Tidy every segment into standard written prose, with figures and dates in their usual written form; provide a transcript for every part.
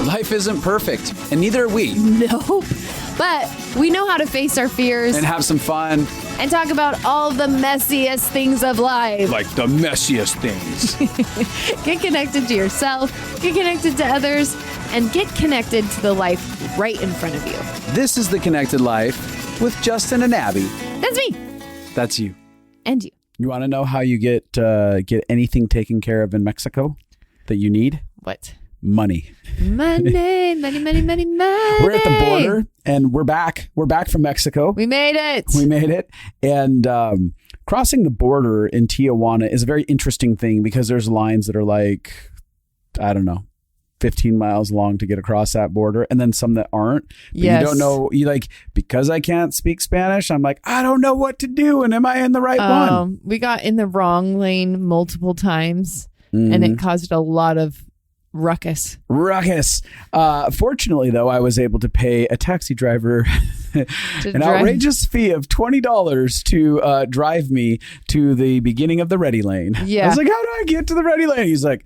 Life isn't perfect, and neither are we. Nope. But we know how to face our fears And have some fun. and talk about all the messiest things of life. Like the messiest things. Get connected to yourself, get connected to others, and get connected to the life right in front of you. This is The Connected Life with Justin and Abi. That's me. That's you. And you. You want to know how you get anything taken care of in Mexico that you need? What? Money. Money. We're at the border, and we're back. We're back from Mexico. We made it. And crossing the border in Tijuana is a very interesting thing because there's lines that are like, I don't know, 15 miles long to get across that border, and then some that aren't. But Yes. You don't know, because I can't speak Spanish, I'm like, I don't know what to do, and am I in the right one? We got in the wrong lane multiple times, and it caused a lot of ruckus. Fortunately, though, I was able to pay a taxi driver an drive. outrageous fee of $20 to drive me to the beginning of the ready lane. Yeah. I was like, how do I get to the ready lane? He's like,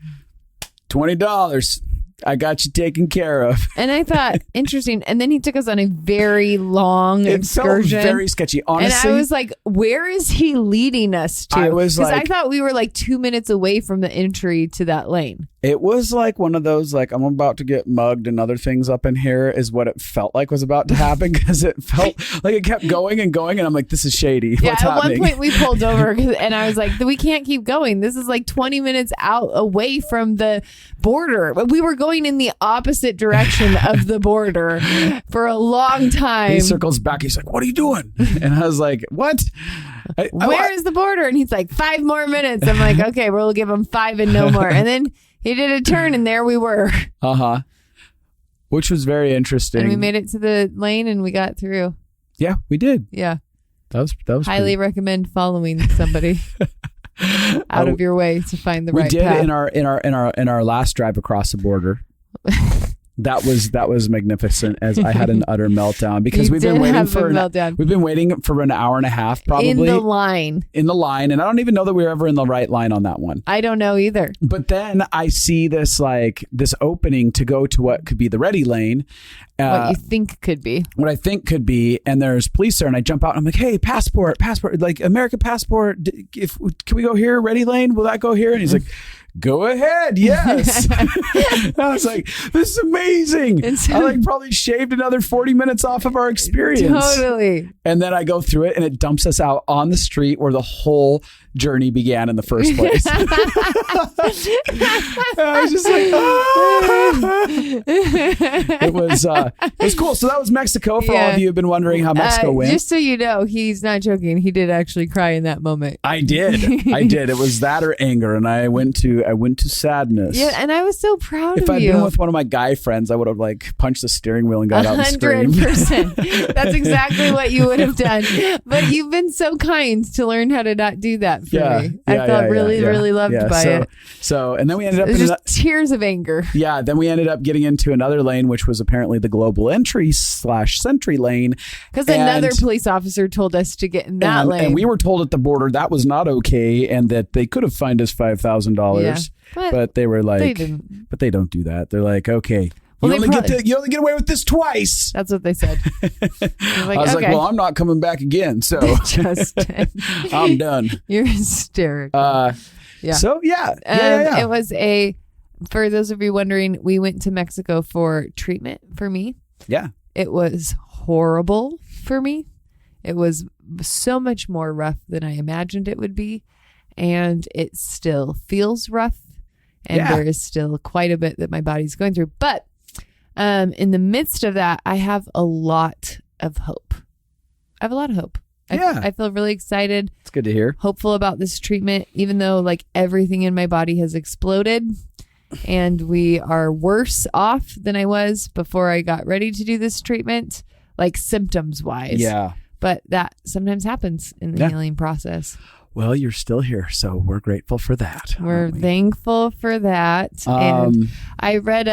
$20. I got you taken care of. And I thought, interesting. And then he took us on a very long It excursion. felt very sketchy. Honestly, And I was like, where is he leading us to? I was Because I like- thought we were like 2 minutes away from the entry to that lane. it was like one of those, like, I'm about to get mugged and other things up in here is what it felt like was about to happen, because it felt like it kept going and going. And I'm like, this is shady. Yeah, What's at happening? one point we pulled over and I was like, we can't keep going. This is like 20 minutes out away from the border. But we were going in the opposite direction of the border for a long time. He circles back. He's like, what are you doing? And I was like, what? Where is the border? And he's like, 5 more minutes. I'm like, okay, we'll give him 5 and no more. And then he did a turn and there we were. Uh-huh. Which was very interesting. And we made it to the lane and we got through. Yeah, we did. Yeah. That was Highly recommend following somebody out of your way to find the we right did path. in our last drive across the border. That was magnificent, as I had an utter meltdown because You we've been did waiting have for a meltdown. we've been waiting for an hour and a half probably in the line. and I don't even know that we were ever in the right line on that one. I don't know either. But then I see this opening to go to what could be the ready lane. What you think could be. What I think could be, and there's police there, and I jump out and I'm like, hey, passport, like American passport, can we go here, ready lane, will that go here? And he's like, go ahead, yes. I was like, this is amazing. I like probably shaved another 40 minutes off of our experience. Totally. And then I go through it and it dumps us out on the street where the whole journey began in the first place. I was just like, it was cool. So that was Mexico for all of you who've been wondering how Mexico went. Just so you know, he's not joking. He did actually cry in that moment. I did. It was that or anger, and I went to sadness. Yeah, and I was so proud If of I'd you. been with one of my guy friends, I would have like punched the steering wheel and got out and screamed. 100%. That's exactly what you would have done. But you've been so kind to learn how to not do that for me. I felt really loved by it. So, and then we ended up It was in just tears of anger. Yeah, then we ended up getting into another lane, which was apparently the global entry / sentry lane. Because another police officer told us to get in that lane. And we were told at the border that was not okay and that they could have fined us $5,000. Yeah, but they were like, they didn't. But they don't do that. They're like, okay, Well, you only get away with this twice. That's what they said. I was like, well, I'm not coming back again. So Justin, I'm done. You're hysterical. Yeah. So yeah. It was for those of you wondering, we went to Mexico for treatment for me. Yeah. It was horrible for me. It was so much more rough than I imagined it would be. And it still feels rough. And there is still quite a bit that my body's going through. But in the midst of that, I have a lot of hope. I feel really excited. It's good to hear. Hopeful about this treatment, even though like everything in my body has exploded and we are worse off than I was before I got ready to do this treatment, like symptoms wise. Yeah. But that sometimes happens in the healing process. Well, you're still here, so we're grateful for that. We're thankful for that. And I read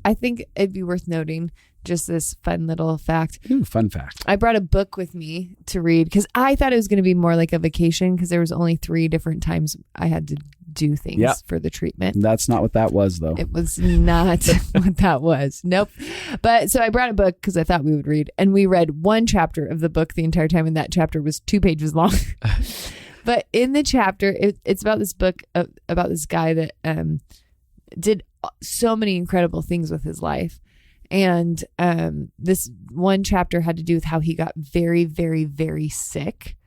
I think it'd be worth noting just this fun little fact. Ooh, fun fact. I brought a book with me to read because I thought it was going to be more like a vacation because there was only 3 different times I had to do things for the treatment. That's not what that was, though. It was not what that was. Nope. But so I brought a book because I thought we would read, and we read one chapter of the book the entire time, and that chapter was 2 pages long. But in the chapter, it's about this book about this guy that did so many incredible things with his life. And this one chapter had to do with how he got very, very, very sick.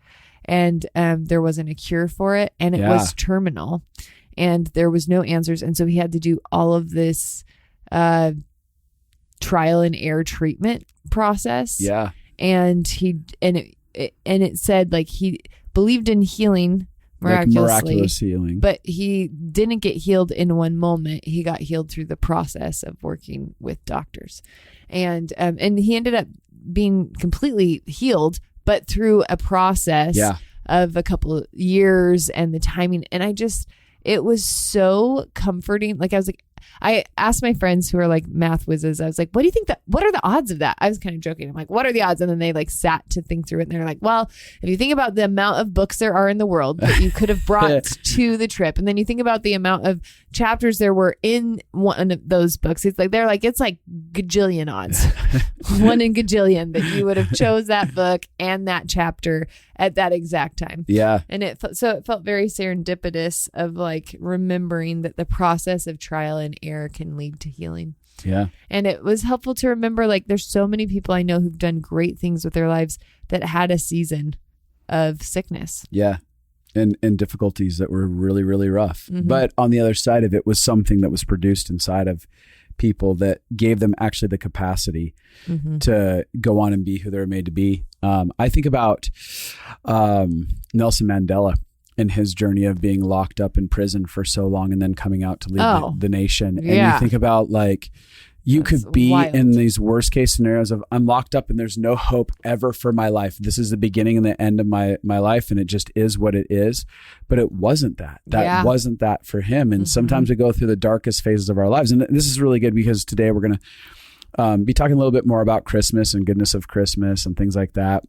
And there wasn't a cure for it. And it was terminal. And there was no answers. And so he had to do all of this trial and error treatment process. Yeah. And it said like he believed in healing miraculously, like miraculous healing, but he didn't get healed in one moment. He got healed through the process of working with doctors, and he ended up being completely healed, but through a process of a couple of years and the timing. And it was so comforting. Like I asked my friends who are like math whizzes, I was like, what are the odds of that? I was kind of joking. I'm like, what are the odds? And then they like sat to think through it. And they're like, well, if you think about the amount of books there are in the world that you could have brought to the trip, and then you think about the amount of chapters there were in one of those books, it's like gajillion odds, 1 in gajillion that you would have chose that book and that chapter at that exact time. Yeah. And it felt very serendipitous of like remembering that the process of trial and error can lead to healing. Yeah. And it was helpful to remember, like, there's so many people I know who've done great things with their lives that had a season of sickness. Yeah. And difficulties that were really, really rough. Mm-hmm. But on the other side of it was something that was produced inside of people that gave them actually the capacity to go on and be who they're made to be. I think about Nelson Mandela and his journey of being locked up in prison for so long and then coming out to lead the nation. And you think about like, you could be wild. In these worst case scenarios of I'm locked up and there's no hope ever for my life. This is the beginning and the end of my life, and it just is what it is. But it wasn't that. That wasn't that for him. And sometimes we go through the darkest phases of our lives. And this is really good because today we're going to be talking a little bit more about Christmas and goodness of Christmas and things like that.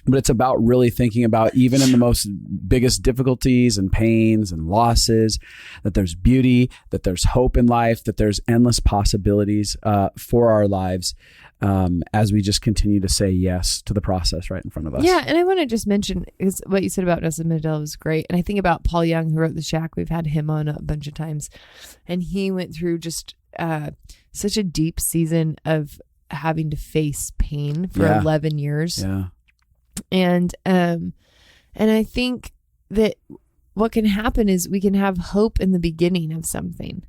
But it's about really thinking about, even in the most biggest difficulties and pains and losses, that there's beauty, that there's hope in life, that there's endless possibilities for our lives as we just continue to say yes to the process right in front of us. Yeah, and I want to just mention, because what you said about Nelson Mandela was great. And I think about Paul Young, who wrote The Shack. We've had him on a bunch of times. And he went through just such a deep season of having to face pain for 11 years. Yeah. And I think that what can happen is we can have hope in the beginning of something.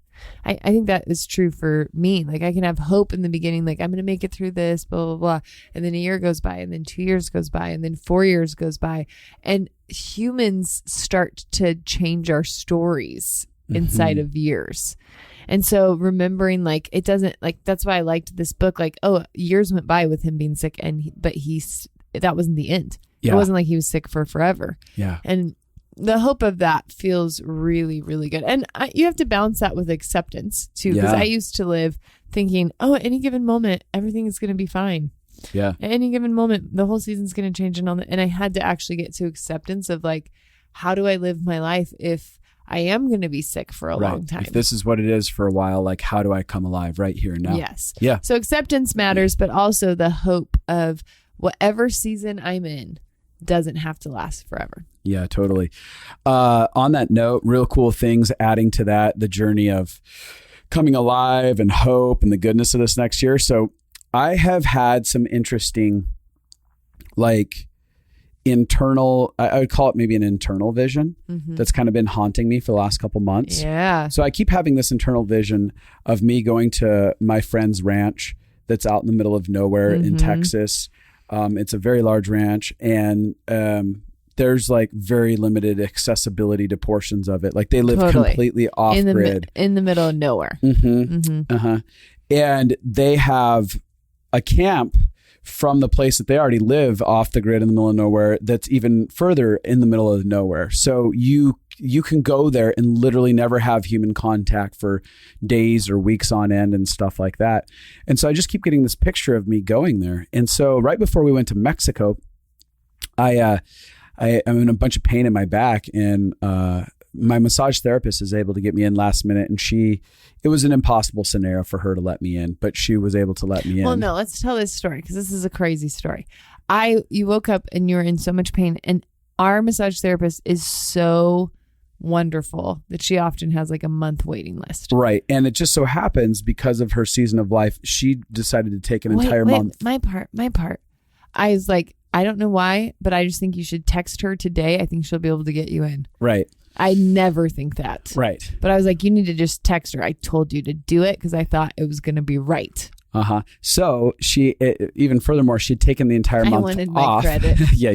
I think that is true for me. Like, I can have hope in the beginning, like, I'm going to make it through this, blah, blah, blah. And then a year goes by, and then 2 years goes by, and then 4 years goes by. And humans start to change our stories inside of years. And so remembering, like, it doesn't, like, that's why I liked this book. Like, years went by with him being sick, but that wasn't the end. Yeah. It wasn't like he was sick for forever. Yeah. And the hope of that feels really, really good. And you have to balance that with acceptance too. Because I used to live thinking, at any given moment, everything is going to be fine. Yeah. At any given moment, the whole season's going to change. And I had to actually get to acceptance of, like, how do I live my life if I am going to be sick for a long time? If this is what it is for a while, like, how do I come alive right here and now? Yes. Yeah. So acceptance matters, but also the hope of whatever season I'm in doesn't have to last forever. Yeah, totally. On that note, real cool things adding to that, the journey of coming alive and hope and the goodness of this next year. So I have had some interesting, like, internal, I would call it maybe an internal vision that's kind of been haunting me for the last couple months. Yeah. So I keep having this internal vision of me going to my friend's ranch that's out in the middle of nowhere in Texas. It's a very large ranch, and there's like very limited accessibility to portions of it. Like, they live completely off grid in the middle of nowhere. And they have a camp from the place that they already live off the grid in the middle of nowhere that's even further in the middle of nowhere. So you can go there and literally never have human contact for days or weeks on end and stuff like that. And so I just keep getting this picture of me going there. And so right before we went to Mexico, I'm in a bunch of pain in my back, and my massage therapist is able to get me in last minute, and it was an impossible scenario for her to let me in, but she was able to let me in. Well, no, let's tell this story because this is a crazy story. You woke up and you were in so much pain, and our massage therapist is so wonderful that she often has like a month waiting list. Right. And it just so happens because of her season of life, she decided to take an entire month. My part. I was like, I don't know why, but I just think you should text her today. I think she'll be able to get you in. Right. I never think that. Right. But I was like, you need to just text her. I told you to do it because I thought it was going to be right. Uh-huh. So even furthermore, she'd taken the entire month off. I wanted my credit. Yeah.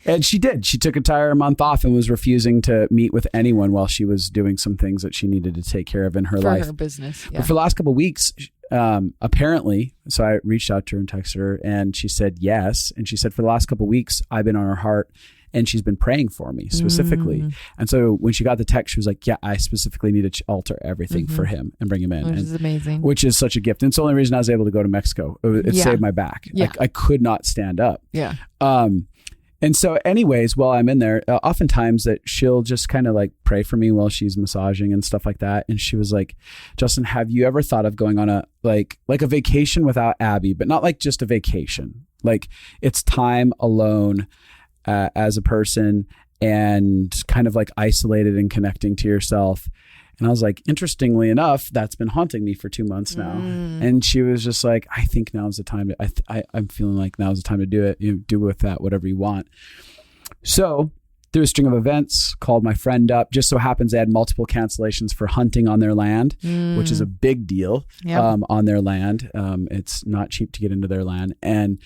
And she did. She took an entire month off and was refusing to meet with anyone while she was doing some things that she needed to take care of in her life. For her business. Yeah. But for the last couple of weeks, apparently, so I reached out to her and texted her, and she said yes. And she said, for the last couple of weeks, I've been on her heart, and she's been praying for me specifically. And so when she got the text, she was like, yeah, I specifically need to alter everything for him and bring him in. Which is amazing. Which is such a gift. And it's the only reason I was able to go to Mexico. It saved my back. Yeah. I could not stand up. Yeah. And so anyways, while I'm in there, oftentimes that she'll just kind of like pray for me while she's massaging and stuff like that. And she was like, Justin, have you ever thought of going on a like a vacation without Abby, but not like just a vacation? Like it's time alone as a person and kind of like isolated and connecting to yourself. And I was like, interestingly enough, that's been haunting me for 2 months now. And she was just like, I think now's the time I'm feeling like now's the time to do it. You know, do with that whatever you want. So through a string of events, called my friend up. Just so happens they had multiple cancellations for hunting on their land, which is a big deal. On their land. It's not cheap to get into their land. And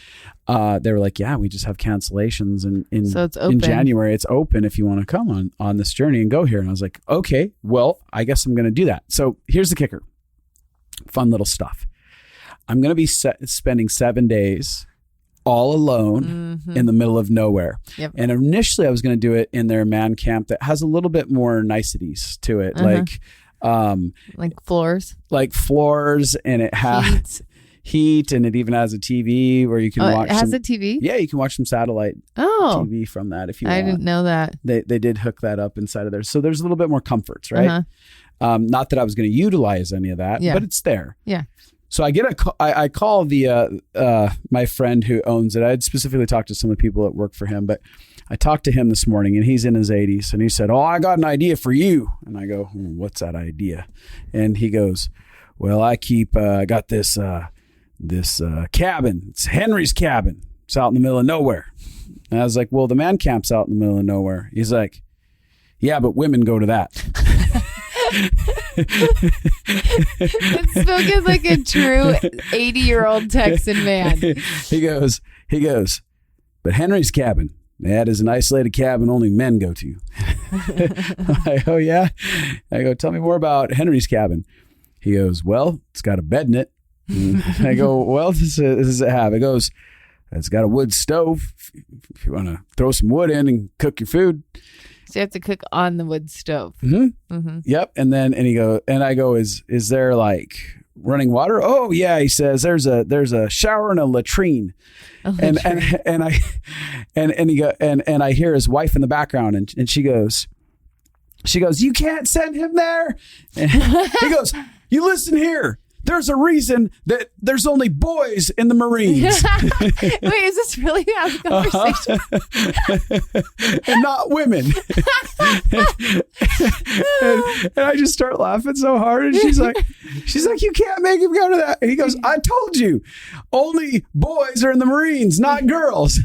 they were like, yeah, we just have cancellations. And so it's open. In January, it's open if you want to come on this journey and go here. And I was like, okay, well, I guess I'm going to do that. So here's the kicker. Fun little stuff. I'm going to be spending 7 days all alone in the middle of nowhere. Yep. And initially I was going to do it in their man camp that has a little bit more niceties to it. Like floors, and it has heat, and it even has a TV where you can watch. It has a TV? Yeah, you can watch some satellite TV from that if you want. I didn't know that. They did hook that up inside of there. So there's a little bit more comforts, right? Not that I was going to utilize any of that, but it's there. Yeah. So I call the my friend who owns it. I had specifically talked to some of the people that work for him, but I talked to him this morning, and he's in his 80s, and he said, "Oh, I got an idea for you." And I go, "What's that idea?" And he goes, "Well, I got this cabin. It's Henry's cabin. It's out in the middle of nowhere." And I was like, "Well, the man camp's out in the middle of nowhere." He's like, "Yeah, but women go to that." It's spoken like a true 80-year-old Texan man. He goes, "But Henry's cabin, that is an isolated cabin only men go to." Oh yeah? I go, "Tell me more about Henry's cabin." He goes, "Well, it's got a bed in it." I go, "Well, this does it have?" It goes, "It's got a wood stove if you want to throw some wood in and cook your food." So you have to cook on the wood stove. Yep. And I go, is there like running water? "Oh yeah," he says, there's a shower and a latrine. And I hear his wife in the background, and she goes, "You can't send him there." And he goes, "You listen here. There's a reason that there's only boys in the Marines." Wait, is this really how the conversation? And not women. and I just start laughing so hard, and she's like, "You can't make him go to that." And he goes, "I told you, only boys are in the Marines, not girls."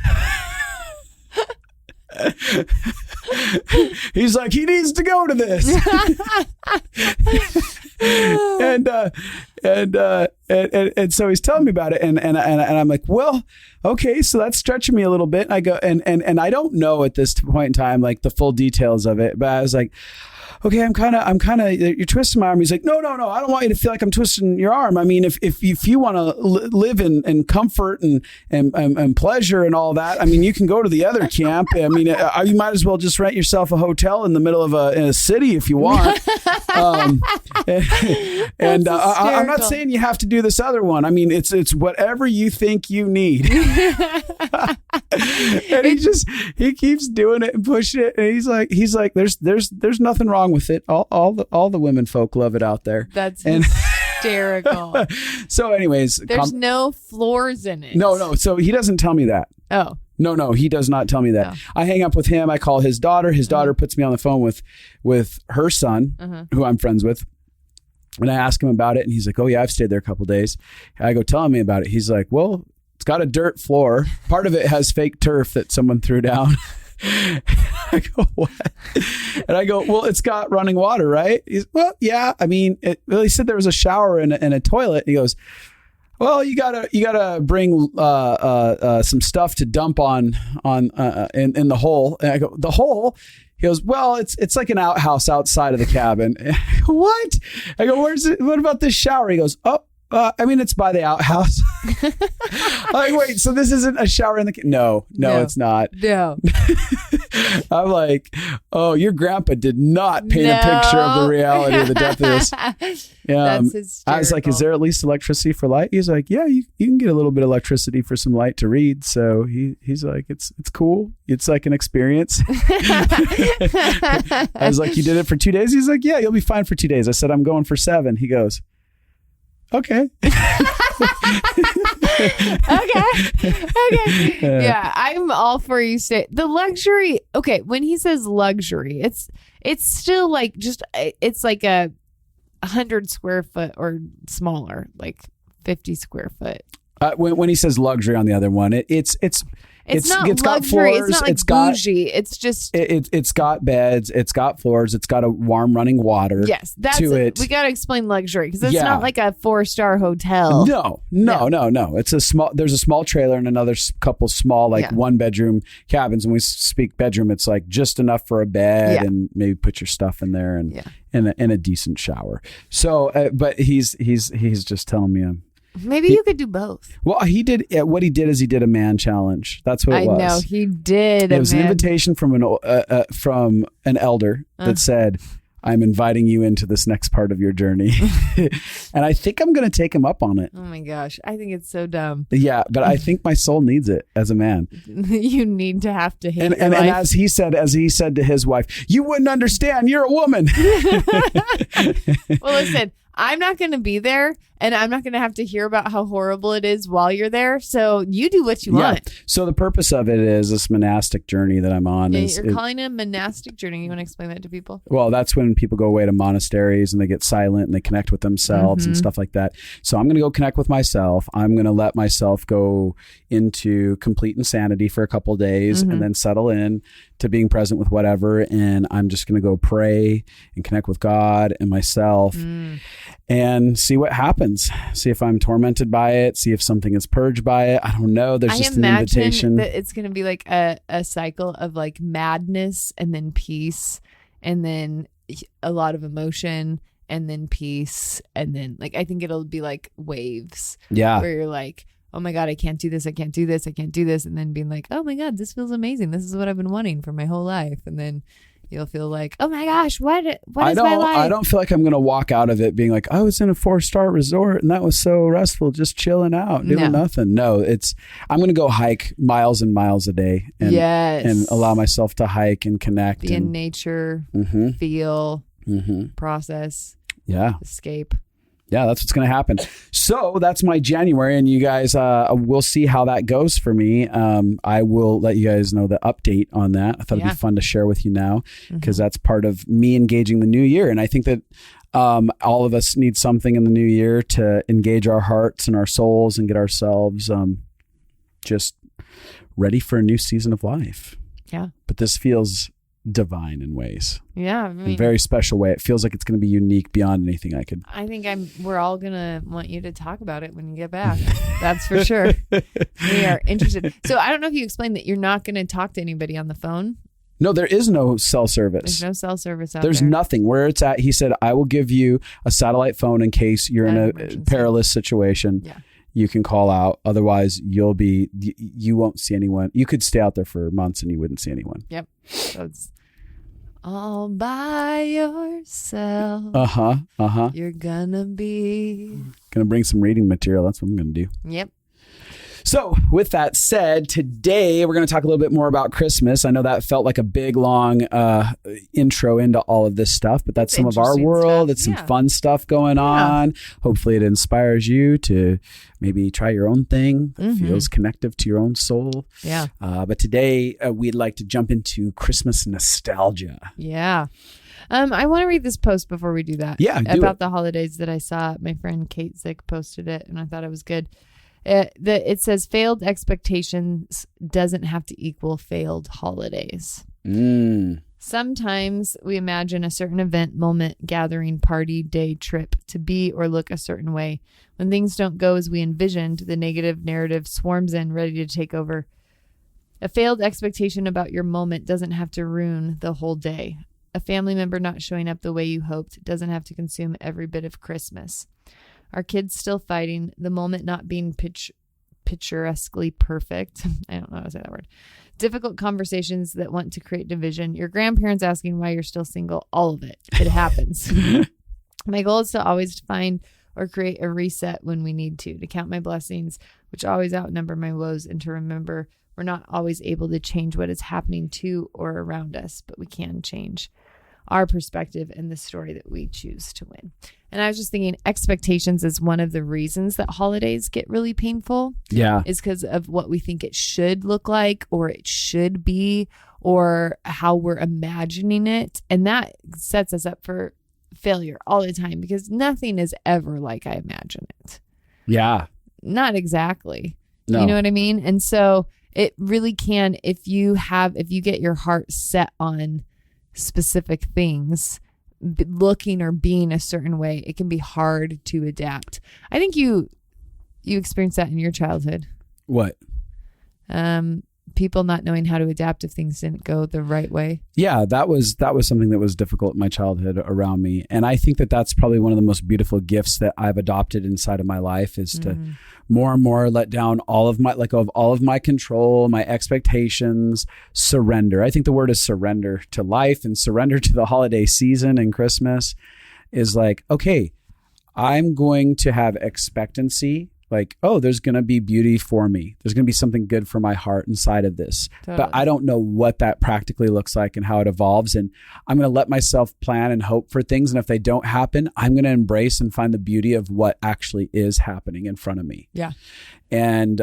He's like, "He needs to go to this." And so he's telling me about it, and I'm like, well, okay, so that's stretching me a little bit. I go, and I don't know at this point in time like the full details of it, but I was like, okay, I'm kind of, you're twisting my arm. He's like, no, I don't want you to feel like I'm twisting your arm. I mean, if you want to live in comfort and pleasure and all that, I mean, you can go to the other camp. I mean, you might as well just rent yourself a hotel in the middle of a city if you want. And I'm not saying you have to do this other one. I mean, it's whatever you think you need. And he keeps doing it and pushing it. And he's like, there's nothing wrong with it. All the women folk love it out there. That's hysterical. So anyways, there's no floors in it. No. So he doesn't tell me that. Oh. No, he does not tell me that. Oh. I hang up with him. I call his daughter. His daughter puts me on the phone with her son, who I'm friends with. And I ask him about it. And he's like, oh, yeah, I've stayed there a couple of days. I go, tell me about it. He's like, well, it's got a dirt floor. Part of it has fake turf that someone threw down. I go, what? And I go, well, it's got running water, right? He's, well, yeah. I mean, he said there was a shower and a toilet. And he goes, well, you gotta bring some stuff to dump on in the hole. And I go, the hole? He goes, well, it's like an outhouse outside of the cabin. I go, what? I go, where's it? What about this shower? He goes, oh, I mean, it's by the outhouse. I'm like, wait, so this isn't a shower in the No, it's not. No. I'm like, oh, your grandpa did not paint a picture of the reality of the depth of this. That's hysterical. I was like, is there at least electricity for light? He's like, yeah, you can get a little bit of electricity for some light to read. So he's like, it's cool. It's like an experience. I was like, you did it for 2 days? He's like, yeah, you'll be fine for 2 days. I said, I'm going for 7. He goes, okay. Okay. Yeah, I'm all for you say the luxury. Okay, when he says luxury, it's still like it's like 100 square foot or smaller, like 50 square foot. When he says luxury on the other one, it's not it's luxury. got floors. It's not like bougie. It's just it's got beds. It's got floors. It's got a warm running water. Yes, that's to it. We got to explain luxury because it's not like a 4-star hotel. No. It's a small. There's a small trailer and another couple small 1-bedroom cabins. When we speak bedroom, it's like just enough for a bed and maybe put your stuff in there and a decent shower. So, but he's just telling me. Maybe you could do both. Well, he did. What he did is he did a man challenge. That's what it was. I know he did. It was an invitation from an elder that said, "I'm inviting you into this next part of your journey," and I think I'm going to take him up on it. Oh my gosh, I think it's so dumb. Yeah, but I think my soul needs it as a man. You need to have to hate and as he said to his wife, "You wouldn't understand. You're a woman." Well, listen. I'm not going to be there, and I'm not going to have to hear about how horrible it is while you're there. So you do what you want. So the purpose of it is this monastic journey that I'm on. You're calling it a monastic journey. You want to explain that to people? Well, that's when people go away to monasteries and they get silent and they connect with themselves and stuff like that. So I'm going to go connect with myself. I'm going to let myself go into complete insanity for a couple of days and then settle in to being present with whatever. And I'm just going to go pray and connect with God and myself and see what happens. See if I'm tormented by it. See if something is purged by it. I don't know. There's just an invitation. That it's going to be like a cycle of like madness and then peace and then a lot of emotion and then peace. And then like, I think it'll be like waves. Yeah. Where you're like, oh my God, I can't do this. I can't do this. I can't do this. And then being like, oh my God, this feels amazing. This is what I've been wanting for my whole life. And then you'll feel like, oh my gosh, what is my life? I don't feel like I'm going to walk out of it being like, I was in a 4-star resort and that was so restful, just chilling out, doing nothing. No, I'm going to go hike miles and miles a day and allow myself to hike and connect. Be in nature, feel, process, escape. Yeah, that's what's going to happen. So that's my January, and you guys will see how that goes for me. I will let you guys know the update on that. I thought it'd be fun to share with you now because that's part of me engaging the new year. And I think that all of us need something in the new year to engage our hearts and our souls and get ourselves just ready for a new season of life. Yeah. But this feels divine in ways. Yeah, I mean, in a very special way. It feels like it's going to be unique beyond anything I could. I think we're all going to want you to talk about it when you get back. That's for sure. We are interested. So I don't know if you explained that you're not going to talk to anybody on the phone. No, there is no cell service. There's no cell service out There's there. nothing. Where it's at, he said, I will give you a satellite phone in case you're in a Emergency. perilous situation. Yeah. You can call out. Otherwise, you won't see anyone. You could stay out there for months and you wouldn't see anyone. Yep. So it's all by yourself. You're gonna be. Gonna bring some reading material. That's what I'm gonna do. Yep. So with that said, today we're going to talk a little bit more about Christmas. I know that felt like a big, long intro into all of this stuff, but that's some of our world. It's some fun stuff going on. Hopefully it inspires you to maybe try your own thing that feels connective to your own soul. Yeah. But today we'd like to jump into Christmas nostalgia. Yeah. I want to read this post before we do that. Yeah, about the holidays that I saw. My friend Kate Zick posted it, and I thought it was good. It says failed expectations doesn't have to equal failed holidays. Sometimes we imagine a certain event, moment, gathering, party, day, trip to be or look a certain way. When things don't go as we envisioned, the negative narrative swarms in, ready to take over. A failed expectation about your moment doesn't have to ruin the whole day. A family member not showing up the way you hoped doesn't have to consume every bit of Christmas. Our kids still fighting, the moment not being picturesquely perfect. I don't know how to say that word. Difficult conversations that want to create division. Your grandparents asking why you're still single. All of it. It happens. My goal is to always find or create a reset when we need to count my blessings, which always outnumber my woes, and to remember we're not always able to change what is happening to or around us, but we can change our perspective and the story that we choose to win. And I was just thinking expectations is one of the reasons that holidays get really painful. Yeah. Is because of what we think it should look like or it should be or how we're imagining it. And that sets us up for failure all the time because nothing is ever like I imagine it. Yeah. Not exactly. No. You know what I mean? And so it really can, if you get your heart set on specific things, looking or being a certain way, it can be hard to adapt. I think you experienced that in your childhood. What? People not knowing how to adapt if things didn't go the right way. Yeah, that was something that was difficult in my childhood around me. And I think that that's probably one of the most beautiful gifts that I've adopted inside of my life is to more and more let go of all of my control, my expectations, surrender. I think the word is surrender to life and surrender to the holiday season and Christmas is like, okay, I'm going to have expectancy. Like, oh, there's going to be beauty for me. There's going to be something good for my heart inside of this. Totally. But I don't know what that practically looks like and how it evolves. And I'm going to let myself plan and hope for things. And if they don't happen, I'm going to embrace and find the beauty of what actually is happening in front of me. Yeah. And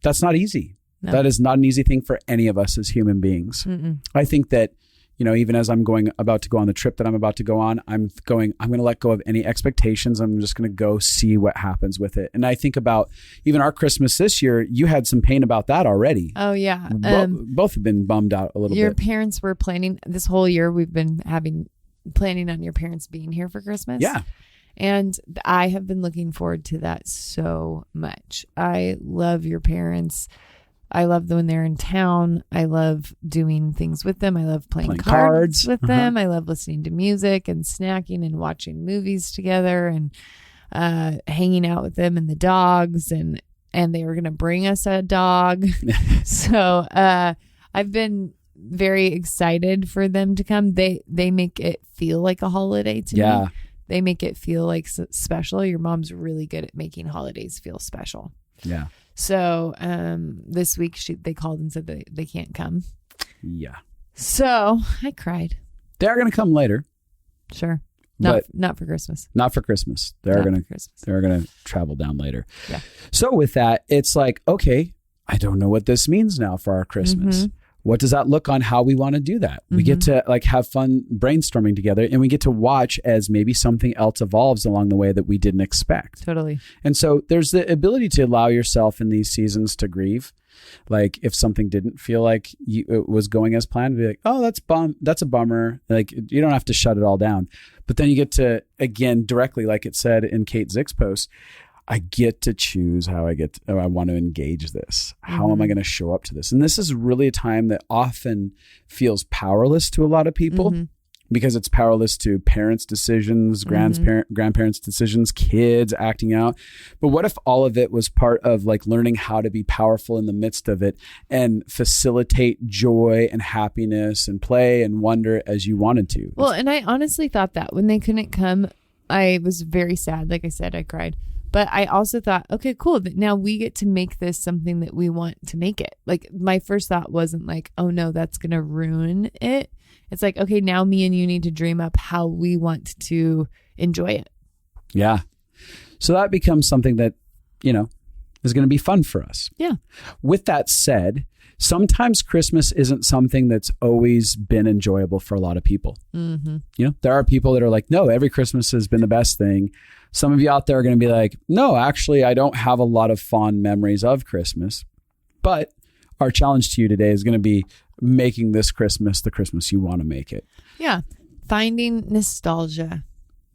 that's not easy. No. That is not an easy thing for any of us as human beings. I think that, even as I'm about to go on the trip that I'm about to go on, I'm going to let go of any expectations. I'm just going to go see what happens with it. And I think about even our Christmas this year, you had some pain about that already. Oh yeah. Both have been bummed out a little bit. Your parents were planning this whole year. We've been planning on your parents being here for Christmas. Yeah. And I have been looking forward to that so much. I love your parents. I love them when they're in town. I love doing things with them. I love playing cards with them. I love listening to music and snacking and watching movies together and hanging out with them and the dogs. And they were going to bring us a dog. So I've been very excited for them to come. They make it feel like a holiday to me. They make it feel like special. Your mom's really good at making holidays feel special. Yeah. So this week they called and said they can't come. Yeah. So I cried. They're going to come later. Sure. Not for Christmas. Not for Christmas. They're going to travel down later. Yeah. So with that, it's like, okay, I don't know what this means now for our Christmas. What does that look on how we want to do that? We get to have fun brainstorming together, and we get to watch as maybe something else evolves along the way that we didn't expect. Totally. And so there's the ability to allow yourself in these seasons to grieve. Like if something didn't feel like it was going as planned, be like, oh, that's a bummer. Like you don't have to shut it all down. But then you get to, again, directly, like it said in Kate Zick's post, I get to choose how I want to engage this. How am I going to show up to this? And this is really a time that often feels powerless to a lot of people because it's powerless to parents' decisions, grandparents' decisions, kids acting out. But what if all of it was part of like learning how to be powerful in the midst of it and facilitate joy and happiness and play and wonder as you wanted to? Well, and I honestly thought that when they couldn't come, I was very sad. Like I said, I cried. But I also thought, okay, cool. Now we get to make this something that we want to make it. Like my first thought wasn't like, oh no, that's going to ruin it. It's like, okay, now me and you need to dream up how we want to enjoy it. Yeah. So that becomes something that, you know, is going to be fun for us. Yeah. With that said, sometimes Christmas isn't something that's always been enjoyable for a lot of people. You know, there are people that are like, no, every Christmas has been the best thing. Some of you out there are going to be like, no, actually, I don't have a lot of fond memories of Christmas. But our challenge to you today is going to be making this Christmas the Christmas you want to make it. Yeah. Finding nostalgia.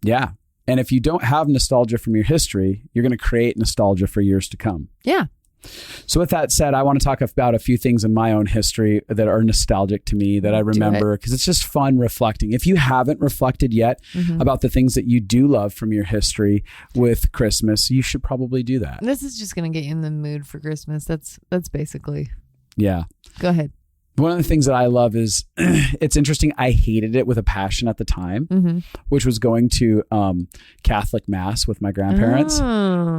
Yeah. And if you don't have nostalgia from your history, you're going to create nostalgia for years to come. Yeah. So with that said, I want to talk about a few things in my own history that are nostalgic to me that I remember because it's just fun reflecting. If you haven't reflected yet about the things that you do love from your history with Christmas, you should probably do that. This is just going to get you in the mood for Christmas. That's basically. Yeah. Go ahead. One of the things that I love is it's interesting. I hated it with a passion at the time, which was going to Catholic Mass with my grandparents.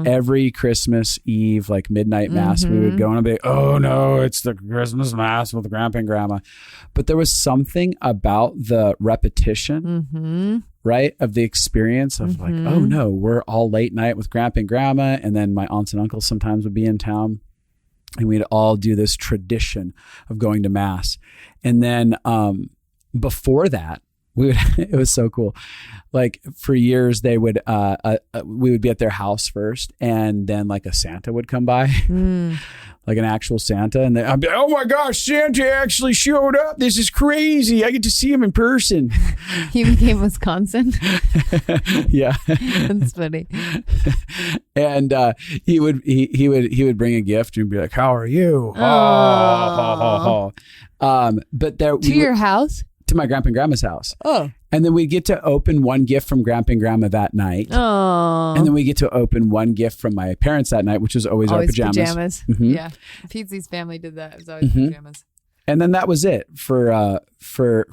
Every Christmas Eve, like midnight Mass, we would go and I'd be, oh no, it's the Christmas Mass with Grandpa and Grandma. But there was something about the repetition, right, of the experience of like, oh no, we're all late night with Grandpa and Grandma. And then my aunts and uncles sometimes would be in town. And we'd all do this tradition of going to Mass. And then before that, it was so cool. Like for years, we would be at their house first, and then like a Santa would come by, like an actual Santa. And I'd be, oh my gosh, Santa actually showed up. This is crazy. I get to see him in person. He became Wisconsin. Yeah. That's funny. And he would bring a gift and be like, how are you? But there to your house? To my grandpa and grandma's house. Oh. And then we get to open one gift from grandpa and grandma that night. Oh. And then we get to open one gift from my parents that night, which was always our pajamas. Yeah. Pete's family did that. It was always pajamas. And then that was it for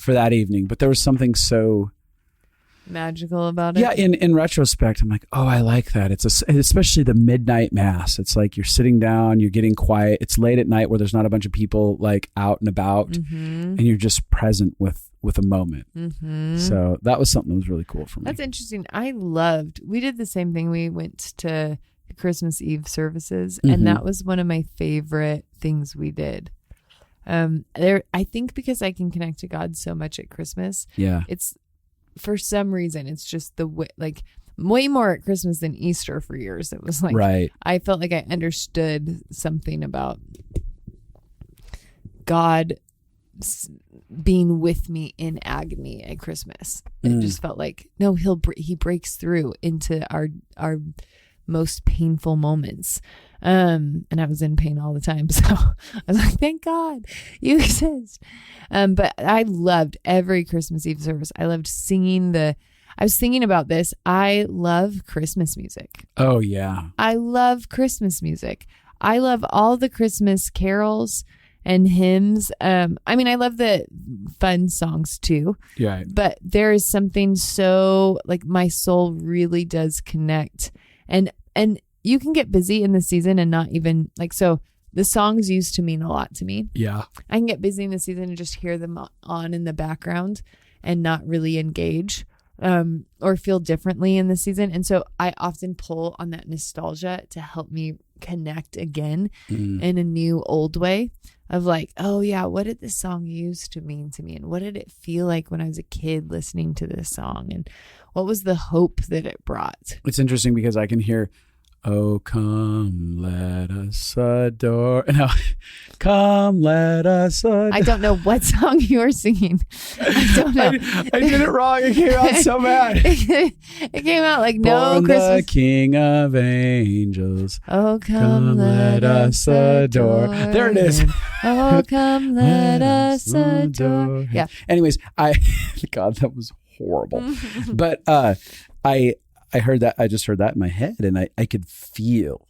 that evening. But there was something so magical about it. Yeah, in retrospect, I'm like, oh, I like that. It's especially the midnight Mass. It's like you're sitting down, you're getting quiet. It's late at night where there's not a bunch of people like out and about, and you're just present with a moment. So that was something that was really cool for me. That's interesting. We did the same thing. We went to Christmas Eve services, and that was one of my favorite things we did. I think because I can connect to God so much at Christmas. Yeah. It's for some reason, it's just the way, like way more at Christmas than Easter for years. It was like, right. I felt like I understood something about God being with me in agony at Christmas. It just felt like, no, he breaks through into our most painful moments. And I was in pain all the time. So I was like, thank God you exist. But I loved every Christmas Eve service. I loved singing I was thinking about this. I love Christmas music. Oh yeah. I love Christmas music. I love all the Christmas carols and hymns. I mean, I love the fun songs too. Yeah. But there is something so like my soul really does connect. And you can get busy in the season and not even like, so the songs used to mean a lot to me. Yeah. I can get busy in the season and just hear them on in the background and not really engage or feel differently in the season. And so I often pull on that nostalgia to help me connect again in a new old way of like, oh yeah, what did this song used to mean to me? And what did it feel like when I was a kid listening to this song? And what was the hope that it brought? It's interesting because I can hear Oh, come, let us adore. No, come, let us adore. I don't know what song you were singing. I don't know. I did it wrong. It came out so bad. It came out like no Born Christmas. the King of Angels. Oh, come let us adore. There it is. Him. Oh, come let us adore. him. Yeah. Anyways, God, that was horrible. But I heard that. I just heard that in my head, and I could feel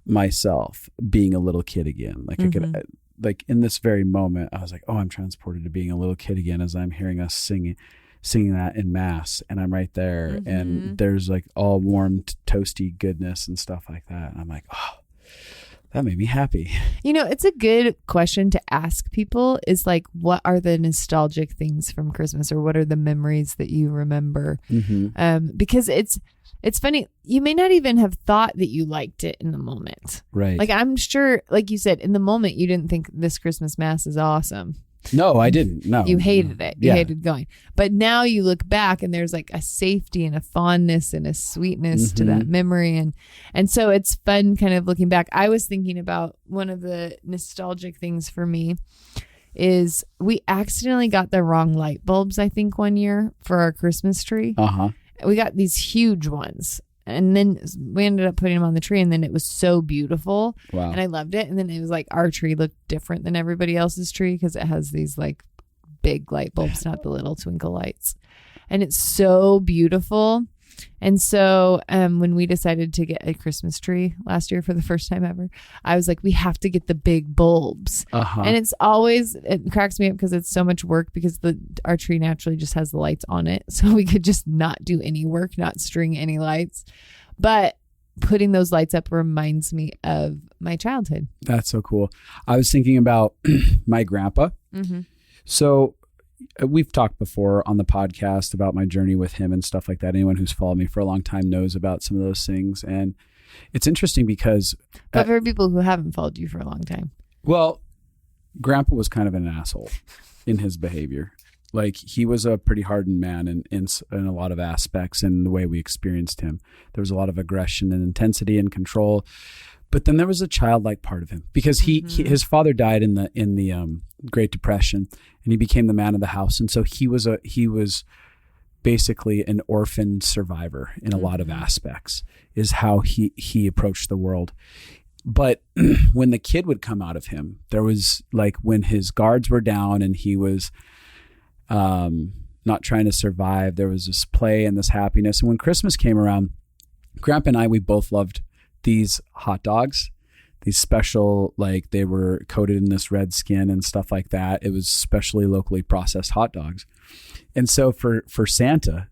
myself being a little kid again. Like I could, like in this very moment, I was like, oh, I'm transported to being a little kid again as I'm hearing us singing that in mass, and I'm right there, and there's like all warm, toasty goodness and stuff like that. And I'm like, oh, that made me happy. You know, it's a good question to ask people is like, what are the nostalgic things from Christmas, or what are the memories that you remember? Because it's funny. You may not even have thought that you liked it in the moment. Right. Like, I'm sure, like you said, in the moment, you didn't think this Christmas Mass is awesome. No, I didn't. No. You hated it. You hated going. But now you look back and there's like a safety and a fondness and a sweetness to that memory. And so it's fun kind of looking back. I was thinking about one of the nostalgic things for me is we accidentally got the wrong light bulbs, I think, one year for our Christmas tree. We got these huge ones. And then we ended up putting them on the tree, and then it was so beautiful. Wow. And I loved it. And then it was like our tree looked different than everybody else's tree because it has these like big light bulbs, not the little twinkle lights. And it's so beautiful. And so when we decided to get a Christmas tree last year for the first time ever, I was like, we have to get the big bulbs. And it cracks me up because it's so much work because our tree naturally just has the lights on it. So we could just not do any work, not string any lights. But putting those lights up reminds me of my childhood. That's so cool. I was thinking about my grandpa. So we've talked before on the podcast about my journey with him and stuff like that. Anyone who's followed me for a long time knows about some of those things. And it's interesting because... But for people who haven't followed you for a long time. Well, Grandpa was kind of an asshole in his behavior. Like, he was a pretty hardened man in a lot of aspects in the way we experienced him. There was a lot of aggression and intensity and control. But then there was a childlike part of him because his father died in the Great Depression, and he became the man of the house. And so he was basically an orphan survivor in a lot of aspects, is how he approached the world. But when the kid would come out of him, there was like when his guards were down and he was not trying to survive, there was this play and this happiness. And when Christmas came around, Grandpa and I, we both loved these hot dogs, these special, like they were coated in this red skin and stuff like that. It was specially locally processed hot dogs. And so for Santa,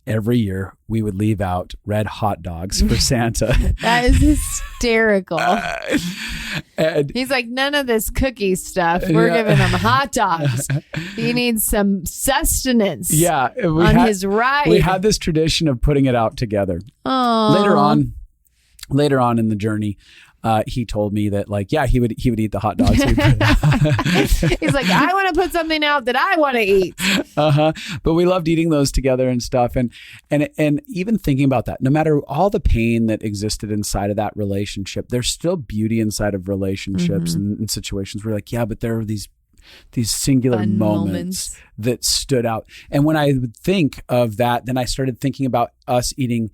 every year we would leave out red hot dogs for Santa. That is hysterical. And he's like, none of this cookie stuff. We're giving him hot dogs. He needs some sustenance his ride. We had this tradition of putting it out together. Aww. Later on in the journey, he told me that, like, he would eat the hot dogs. He's like, I want to put something out that I want to eat. But we loved eating those together and stuff. And even thinking about that, no matter all the pain that existed inside of that relationship, there's still beauty inside of relationships and situations where, like, but there are these singular fun moments that stood out. And when I would think of that, then I started thinking about us eating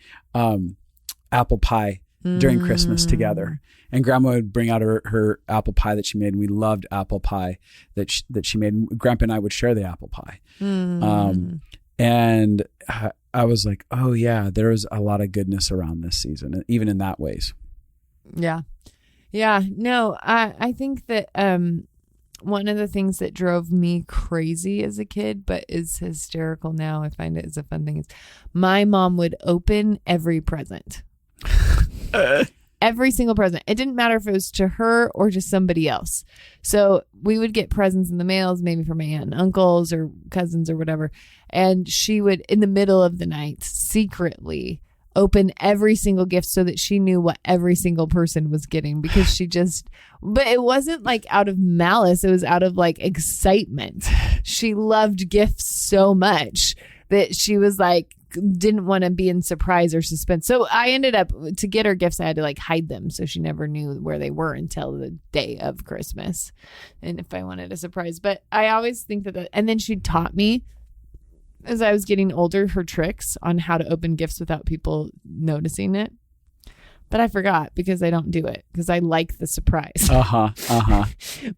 apple pie during Christmas together. And Grandma would bring out her apple pie that she made. And we loved apple pie that she made. And Grandpa and I would share the apple pie. And I was like, oh yeah, there is a lot of goodness around this season, even in that ways. Yeah. No, I think that one of the things that drove me crazy as a kid, but is hysterical now, I find it is a fun thing, is my mom would open every present. Every single present. It didn't matter if it was to her or to somebody else. So we would get presents in the mails, maybe from my aunt and uncles or cousins or whatever. And she would, in the middle of the night, secretly open every single gift so that she knew what every single person was getting, because but it wasn't like out of malice. It was out of like excitement. She loved gifts so much that she was like didn't want to be in surprise or suspense. So I ended up, to get her gifts, I had to like hide them. So she never knew where they were until the day of Christmas. And if I wanted a surprise, but I always think and then she taught me as I was getting older, her tricks on how to open gifts without people noticing it. But I forgot because I don't do it because I like the surprise.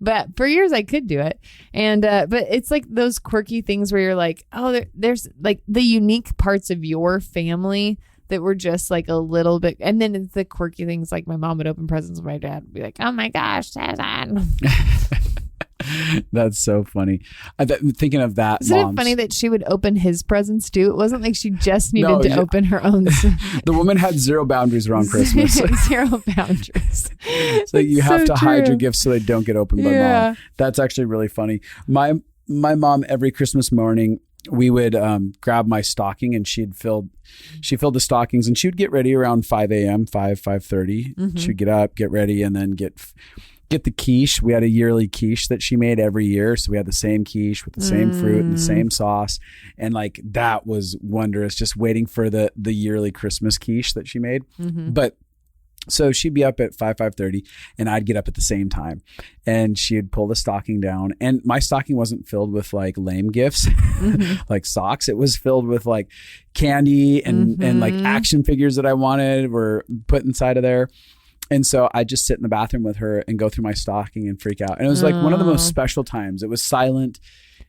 But for years I could do it. And, but it's like those quirky things where you're like, oh, there's like the unique parts of your family that were just like a little bit. And then it's the quirky things like my mom would open presents with my dad would be like, oh my gosh, Susan. That's so funny. Thinking of that, isn't it funny that she would open his presents too? It wasn't like she just needed to open her own. The woman had zero boundaries around Christmas. Zero boundaries. So you have to hide your gifts so they don't get opened by mom. That's actually really funny. My mom, every Christmas morning, we would grab my stocking, and she filled the stockings, and she would get ready around 5 a.m., 5:30. Mm-hmm. She'd get up, get ready, and then get the quiche. We had a yearly quiche that she made every year. So we had the same quiche with the same fruit and the same sauce. And like, that was wondrous, just waiting for the yearly Christmas quiche that she made. Mm-hmm. But so she'd be up at 5:30 and I'd get up at the same time, and she'd pull the stocking down, and my stocking wasn't filled with like lame gifts, like socks. It was filled with like candy and like action figures that I wanted were put inside of there. And so I just sit in the bathroom with her and go through my stocking and freak out. And it was like one of the most special times. It was silent.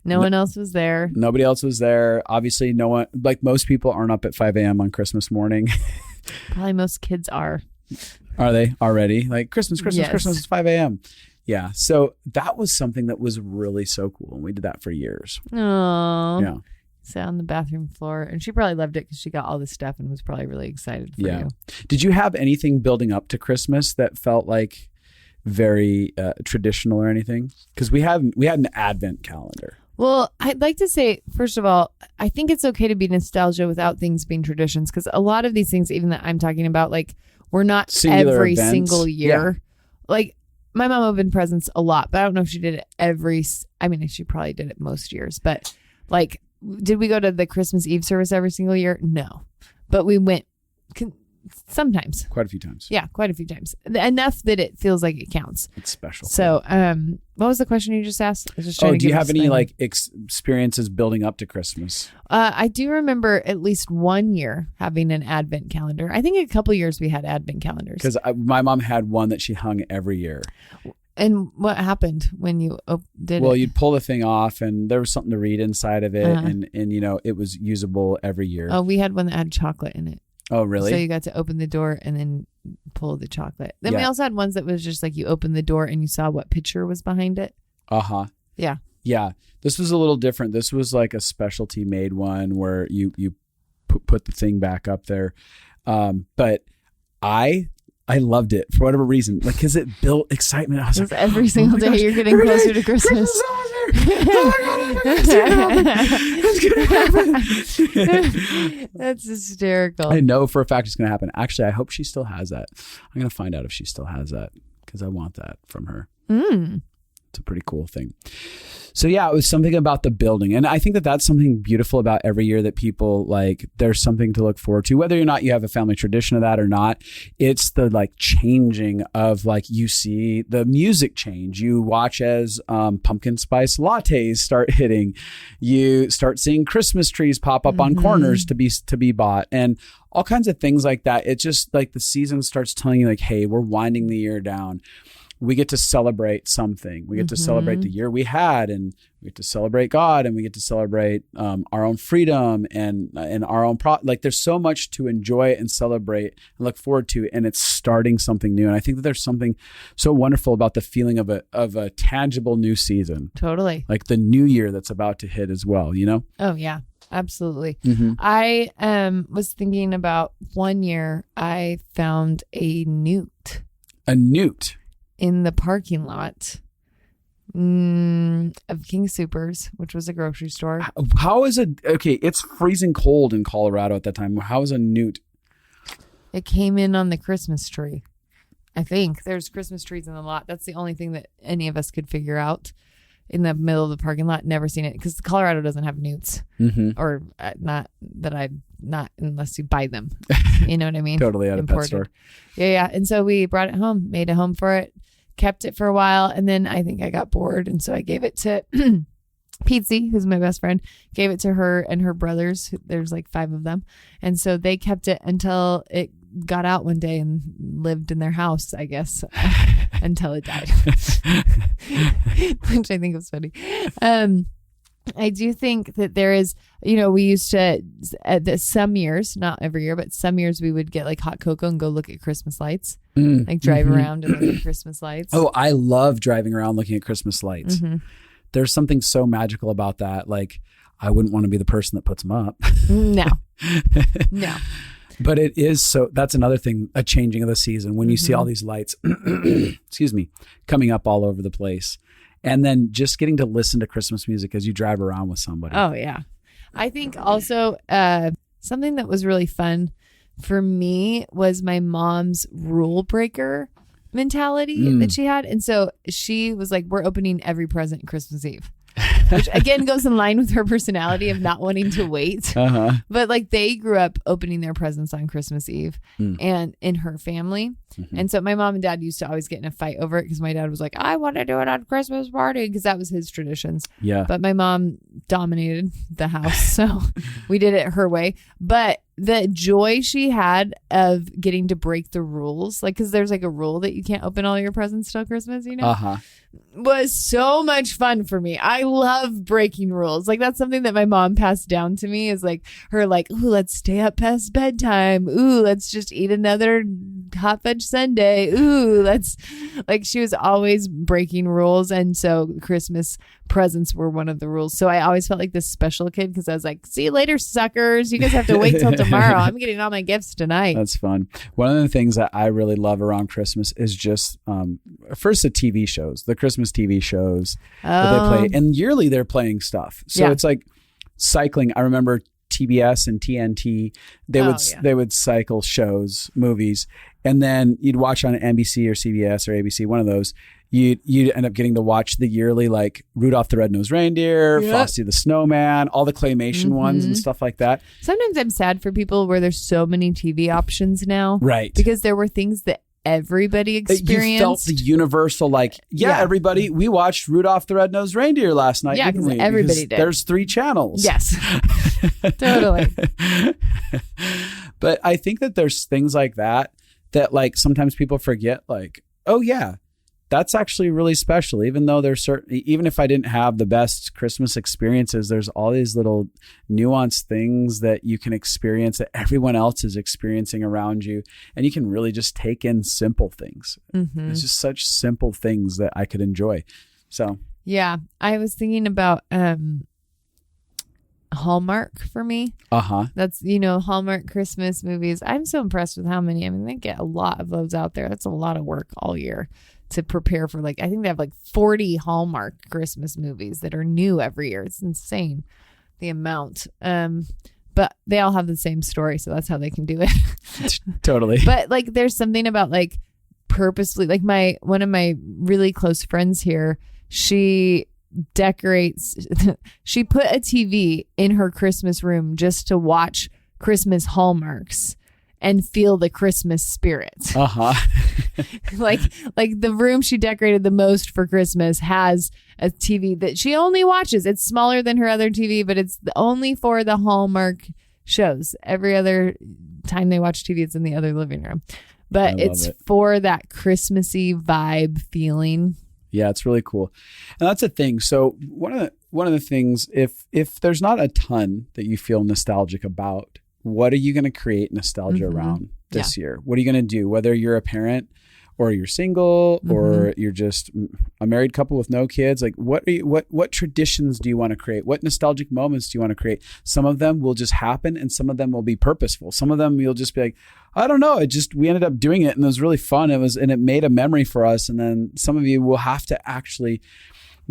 No one else was there. Nobody else was there. Obviously, no one, like most people aren't up at 5 a.m. on Christmas morning. Probably most kids are. Are they already? Like Christmas is 5 a.m. Yeah. So that was something that was really so cool. And we did that for years. Oh. Yeah. Sat on the bathroom floor, and she probably loved it because she got all this stuff and was probably really excited for you. Did you have anything building up to Christmas that felt like very traditional or anything? Because we had an Advent calendar. Well, I'd like to say, first of all, I think it's okay to be nostalgia without things being traditions, because a lot of these things, even that I'm talking about, like, we're not singular every events. Single year. Yeah. Like, my mom opened presents a lot, but I don't know if she did it she probably did it most years, but like, did we go to the Christmas Eve service every single year? No. But we went sometimes. Quite a few times. Yeah, quite a few times. Enough that it feels like it counts. It's special. So, what was the question you just asked? I was just trying to do you have any like experiences building up to Christmas? I do remember at least one year having an Advent calendar. I think a couple years we had Advent calendars. Because my mom had one that she hung every year. And what happened when you did it? Well, you'd pull the thing off, and there was something to read inside of it, and you know, it was usable every year. Oh, we had one that had chocolate in it. Oh, really? So you got to open the door and then pull the chocolate. Then we also had ones that was just like you opened the door and you saw what picture was behind it. Yeah. Yeah. This was a little different. This was like a specialty made one where you put the thing back up there. But I loved it for whatever reason, like because it built excitement. I was like, every single day you're getting closer to Christmas. That's hysterical. I know for a fact it's going to happen. Actually, I hope she still has that. I'm going to find out if she still has that because I want that from her. It's a pretty cool thing. So yeah, it was something about the building. And I think that that's something beautiful about every year that people like, there's something to look forward to, whether or not you have a family tradition of that or not. It's the like changing of like, you see the music change. You watch as pumpkin spice lattes start hitting. You start seeing Christmas trees pop up on corners to be bought, and all kinds of things like that. It's just like the season starts telling you like, hey, we're winding the year down. We get to celebrate something. We get to celebrate the year we had, and we get to celebrate God, and we get to celebrate our own freedom and our own like there's so much to enjoy and celebrate and look forward to, and it's starting something new. And I think that there's something so wonderful about the feeling of a tangible new season. Totally. Like the new year that's about to hit as well, you know? Oh yeah, absolutely. I was thinking about one year I found a newt. A newt? In the parking lot of King Soopers, which was a grocery store. How is it? Okay, it's freezing cold in Colorado at that time. How is a newt? It came in on the Christmas tree. I think there's Christmas trees in the lot. That's the only thing that any of us could figure out. in the middle of the parking lot. Never seen it because Colorado doesn't have newts, or not that I've not unless you buy them. You know what I mean? Totally at a pet store. Yeah. And so we brought it home, made a home for it, kept it for a while, and then I think I got bored, and so I gave it to Pizzi, who's my best friend, gave it to her and her brothers. There's like 5 of them, and so they kept it until it got out one day and lived in their house, I guess, until it died, which I think was funny. I do think that there is, we used to, some years, not every year, but some years we would get like hot cocoa and go look at Christmas lights, like drive around and look at Christmas lights. Oh, I love driving around looking at Christmas lights. There's something so magical about that. Like, I wouldn't want to be the person that puts them up. No. But it is that's another thing, a changing of the season when you see all these lights, excuse me, coming up all over the place. And then just getting to listen to Christmas music as you drive around with somebody. Oh, yeah. I think also something that was really fun for me was my mom's rule breaker mentality that she had. And so she was like, we're opening every present Christmas Eve. Which again goes in line with her personality of not wanting to wait. But like they grew up opening their presents on Christmas Eve and in her family. And so my mom and dad used to always get in a fight over it because my dad was like, I want to do it on Christmas party because that was his traditions. Yeah. But my mom dominated the house. So we did it her way. But the joy she had of getting to break the rules, like, because there's like a rule that you can't open all your presents till Christmas, was so much fun for me. I love breaking rules. Like, that's something that my mom passed down to me, is like her, like, ooh, let's stay up past bedtime. Ooh, let's just eat another hot fudge sundae. Ooh, let's, like, she was always breaking rules. And so Christmas presents were one of the rules. So I always felt like this special kid because I was like, see you later, suckers. You guys have to wait till tomorrow. I'm getting all my gifts tonight. That's fun. One of the things that I really love around Christmas is just first the TV shows, the Christmas TV shows that they play. And yearly they're playing stuff. So it's like cycling. I remember TBS and TNT, they would cycle shows, movies, and then you'd watch on NBC or CBS or ABC, one of those. You'd end up getting to watch the yearly, like Rudolph the Red-Nosed Reindeer, Frosty the Snowman, all the claymation ones and stuff like that. Sometimes I'm sad for people where there's so many TV options now. Right. Because there were things that everybody experienced. You felt the universal, like, everybody, we watched Rudolph the Red-Nosed Reindeer last night. Yeah, because everybody did. There's 3 channels. Yes. Totally. But I think that there's things like that like sometimes people forget, like, oh yeah, that's actually really special. Even though there's even if I didn't have the best Christmas experiences, there's all these little nuanced things that you can experience that everyone else is experiencing around you. And you can really just take in simple things. It's just such simple things that I could enjoy. So, yeah, I was thinking about, Hallmark for me. That's, Hallmark Christmas movies. I'm so impressed with how many. I mean, they get a lot of those out there. That's a lot of work all year to prepare for, like, I think they have like 40 Hallmark Christmas movies that are new every year. It's insane, the amount. But they all have the same story, so that's how they can do it. Totally. But like, there's something about like purposely, like one of my really close friends here, she decorates, she put a TV in her Christmas room just to watch Christmas Hallmarks and feel the Christmas spirit. like the room she decorated the most for Christmas has a TV that she only watches. It's smaller than her other TV, but it's only for the Hallmark shows. Every other time they watch TV, it's in the other living room. But it's for that Christmassy vibe feeling. Yeah, it's really cool. And that's a thing. So one of the things, if there's not a ton that you feel nostalgic about, what are you going to create nostalgia around this year? What are you going to do? Whether you're a parent or you're single or you're just a married couple with no kids, like what traditions do you want to create? What nostalgic moments do you want to create? Some of them will just happen and some of them will be purposeful. Some of them you'll just be like, I don't know. We ended up doing it and it was really fun. And it made a memory for us. And then some of you will have to actually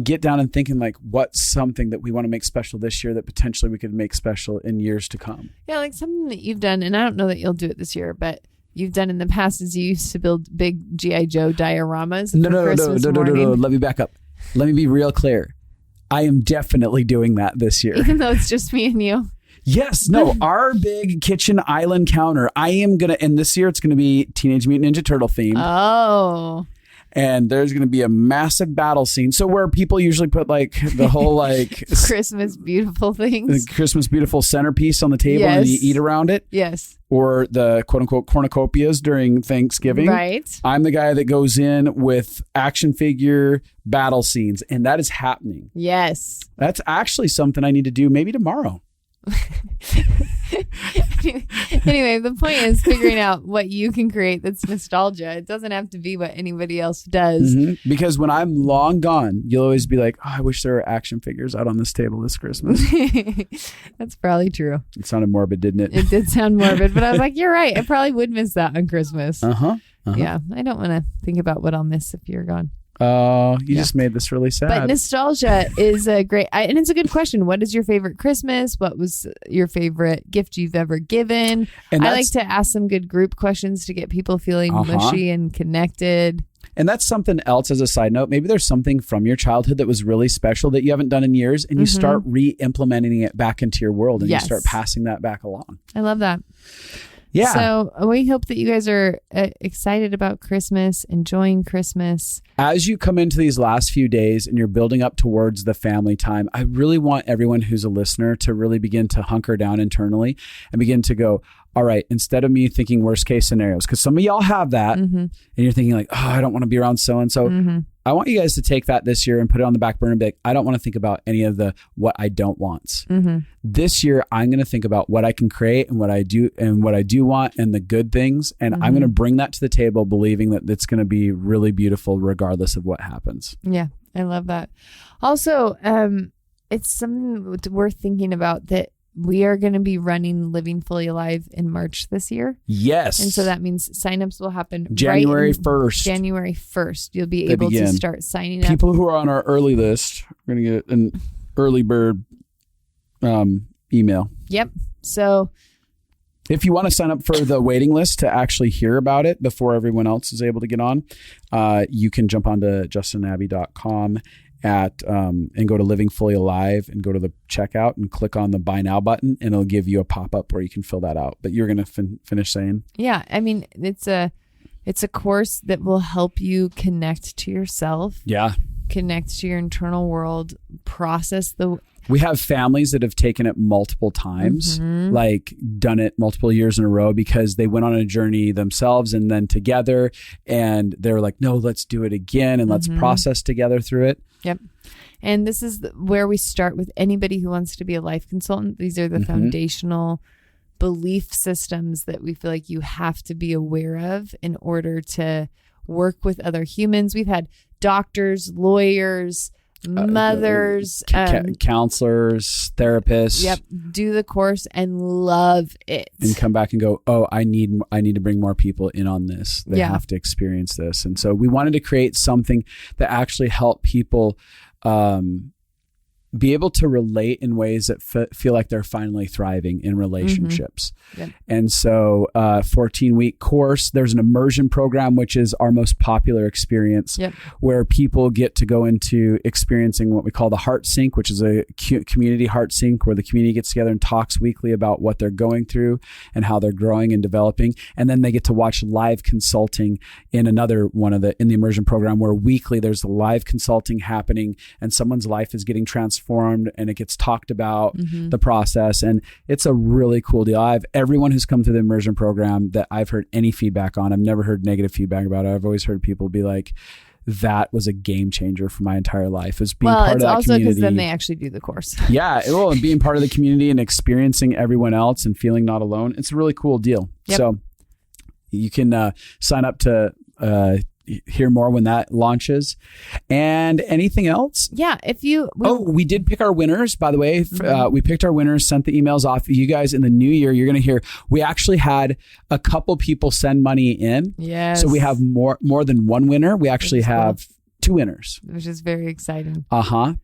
get down and thinking like, what's something that we want to make special this year that potentially we could make special in years to come? Yeah, like something that you've done, and I don't know that you'll do it this year, but you've done in the past is you used to build big G.I. Joe dioramas. No. Let me back up. Let me be real clear. I am definitely doing that this year. Even though it's just me and you. Yes. No, our big kitchen island counter, I am going to, and this year it's going to be Teenage Mutant Ninja Turtle themed. Oh. And there's going to be a massive battle scene. So where people usually put like the whole like Christmas beautiful things. The Christmas beautiful centerpiece on the table and you eat around it. Yes. Or the quote unquote cornucopias during Thanksgiving. Right. I'm the guy that goes in with action figure battle scenes, and that is happening. Yes. That's actually something I need to do maybe tomorrow. Anyway, the point is figuring out what you can create that's nostalgia. It doesn't have to be what anybody else does. Mm-hmm. Because when I'm long gone, you'll always be like, oh, I wish there were action figures out on this table this Christmas. That's probably true. It sounded morbid, didn't it? It did sound morbid, but I was like, you're right. I probably would miss that on Christmas. Yeah, I don't want to think about what I'll miss if you're gone. Oh, you just made this really sad. But nostalgia is a great, and it's a good question. What is your favorite Christmas? What was your favorite gift you've ever given? And I like to ask some good group questions to get people feeling mushy and connected. And that's something else as a side note. Maybe there's something from your childhood that was really special that you haven't done in years, and you start re-implementing it back into your world, and you start passing that back along. I love that. Yeah. So we hope that you guys are excited about Christmas, enjoying Christmas. As you come into these last few days and you're building up towards the family time, I really want everyone who's a listener to really begin to hunker down internally and begin to go, all right, instead of me thinking worst case scenarios, because some of y'all have that and you're thinking like, oh, I don't want to be around so-and-so. I want you guys to take that this year and put it on the back burner and be like, I don't want to think about any of the what I don't wants. This year, I'm going to think about what I can create and what I do want and the good things. And I'm going to bring that to the table, believing that it's going to be really beautiful regardless of what happens. Yeah, I love that. Also, it's something worth thinking about that we are going to be running Living Fully Alive in March this year. Yes. And so that means signups will happen January 1st. January 1st. You'll be able to start signing up. People who are on our early list are going to get an early bird email. Yep. So if you want to sign up for the waiting list to actually hear about it before everyone else is able to get on, you can jump onto justinandabi.com and go to Living Fully Alive and go to the checkout and click on the Buy Now button, and it'll give you a pop-up where you can fill that out. But you're going to finish saying? Yeah. I mean, it's a course that will help you connect to yourself. Yeah. Connect to your internal world, process We have families that have taken it multiple times, like done it multiple years in a row because they went on a journey themselves and then together, and they were like, no, let's do it again and let's process together through it. Yep. And this is where we start with anybody who wants to be a life consultant. These are the foundational belief systems that we feel like you have to be aware of in order to work with other humans. We've had doctors, lawyers, mothers, counselors, therapists. Yep. Do the course and love it. And come back and go, oh, I need to bring more people in on this. They have to experience this. And so we wanted to create something that actually helped people be able to relate in ways that feel like they're finally thriving in relationships. Yep. And so 14-week course, there's an immersion program, which is our most popular experience, where people get to go into experiencing what we call the heart sync, which is a community heart sync, where the community gets together and talks weekly about what they're going through and how they're growing and developing. And then they get to watch live consulting in another one of in the immersion program, where weekly there's live consulting happening and someone's life is getting transformed and it gets talked about the process. And it's a really cool deal. Everyone who's come through the immersion program that I've heard any feedback on, I've never heard negative feedback about it. I've always heard people be like, that was a game changer for my entire life, is being part of that community. Well, it's also because then they actually do the course. Yeah. Well, and being part of the community and experiencing everyone else and feeling not alone. It's a really cool deal. Yep. So you can sign up to hear more when that launches. And anything else? Yeah. We did pick our winners, by the way. We picked our winners, sent the emails off. You guys, in the new year, you're going to hear, we actually had a couple people send money in. Yes. So we have more than one winner. We actually have 2 winners. Which is very exciting.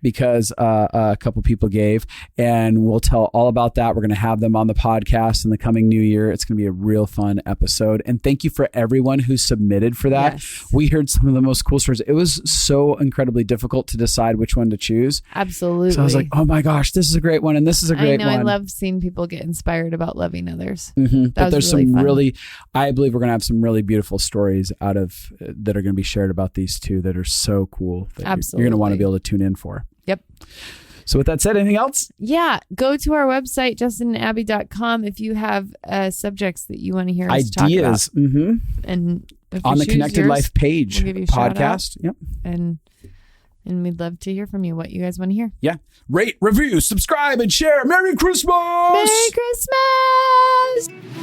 Because a couple people gave, and we'll tell all about that. We're going to have them on the podcast in the coming new year. It's going to be a real fun episode. And thank you for everyone who submitted for that. Yes. We heard some of the most cool stories. It was so incredibly difficult to decide which one to choose. Absolutely. So I was like, oh my gosh, this is a great one. And this is a great one. I love seeing people get inspired about loving others. But there's really some fun. really, I believe we're going to have some really beautiful stories out of that are going to be shared about these two that are so cool that Absolutely. you're going to want to be able to tune in for. Yep. So with that said, anything else? Yeah. Go to our website, justinandabby.com, if you have subjects that you want to hear us Ideas. talk about. Mm-hmm. And if on you the choose Connected yours, Life page, we'll give you a shout podcast. out. Yep. And we'd love to hear from you, what you guys want to hear. Yeah. Rate, review, subscribe, and share. Merry Christmas! Merry Christmas!